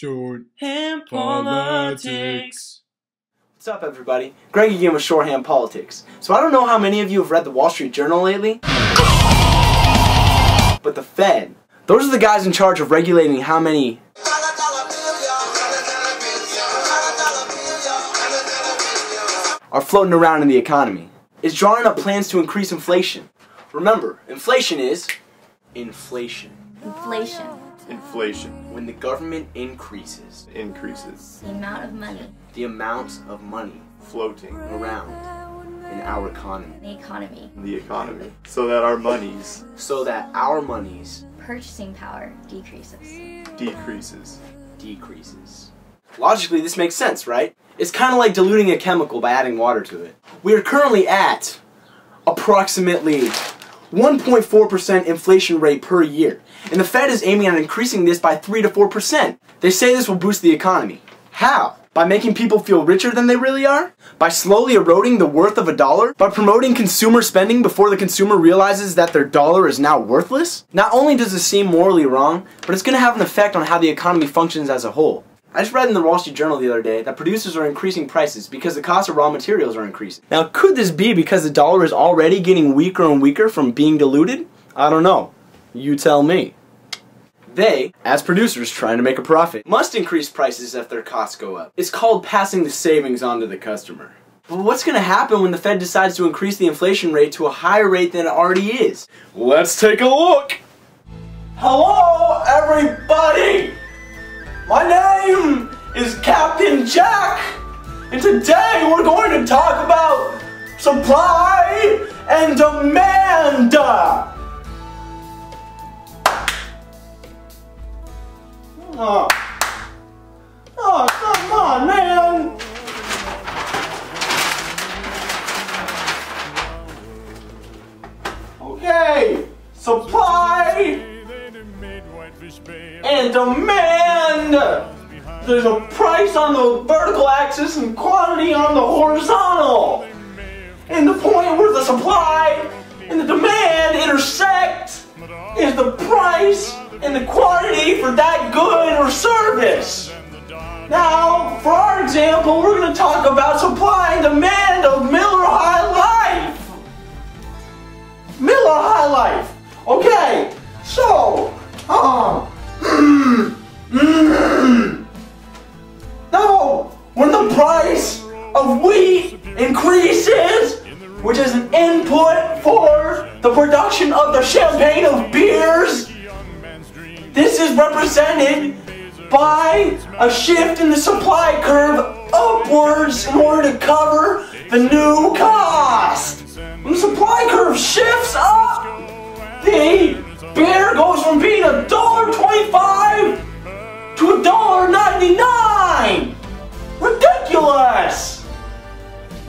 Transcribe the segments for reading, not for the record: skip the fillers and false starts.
Shorthand Politics. What's up, everybody? Greg again with Shorthand Politics. So I don't know how many of you have read the Wall Street Journal lately, but the Fed, those are the guys in charge of regulating how many are floating around in the economy. It's drawing up plans to increase inflation. Remember, inflation is inflation. Inflation. Inflation. When the government increases. Increases. The amount of money. The amount of money Floating. around in our economy. The economy. The economy. So that our monies So that our monies Purchasing power decreases. decreases. decreases. Logically, this makes sense, right? It's kind of like diluting a chemical by adding water to it. We are currently at approximately 1.4% inflation rate per year, and the Fed is aiming at increasing this by 3 to 4%. They say this will boost the economy. How? By making people feel richer than they really are? By slowly eroding the worth of a dollar? By promoting consumer spending before the consumer realizes that their dollar is now worthless? Not only does this seem morally wrong, but it's going to have an effect on how the economy functions as a whole. I just read in the Wall Street Journal the other day that producers are increasing prices because the cost of raw materials are increasing. Now, could this be because the dollar is already getting weaker and weaker from being diluted? I don't know. You tell me. They, as producers trying to make a profit, must increase prices if their costs go up. It's called passing the savings on to the customer. But what's going to happen when the Fed decides to increase the inflation rate to a higher rate than it already is? Let's take a look! Hello, everybody! My name is Captain Jack, and today we're going to talk about supply and demand. Oh, come on, man. Okay, supply and demand. There's a price on the vertical axis and quantity on the horizontal. And the point where the supply and the demand intersect is the price and the quantity for that good or service. Now, for our example, we're going to talk about supply and demand of Miller High Life. Miller High Life. Okay, so, now, when the price of wheat increases, which is an input for the production of the champagne of beers, this is represented by a shift in the supply curve upwards in order to cover the new cost. When the supply curve shifts up, the beer goes from being $1.25 to $1.99. Ridiculous!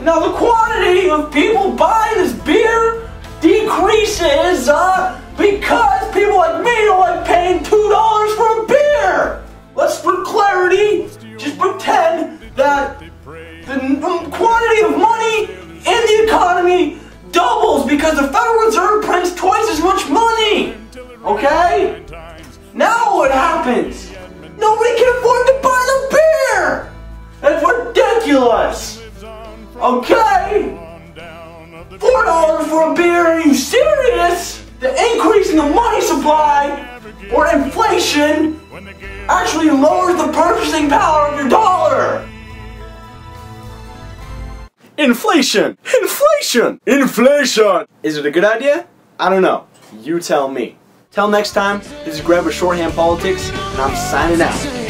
Now the quantity of people buying this beer decreases because people like me don't like paying $2 for a beer. Let's, for clarity, just pretend that the quantity of money in the economy doubles because the Federal Reserve prints twice as much money. Okay? Now what happens? Nobody can afford to buy the beer! That's ridiculous! Okay? $4 for a beer, are you serious? The increase in the money supply, or inflation, actually lowers the purchasing power of your dollar! Inflation! Inflation! Inflation! Is it a good idea? I don't know. You tell me. Till next time, this is Greg with Shorthand Politics, and I'm signing out.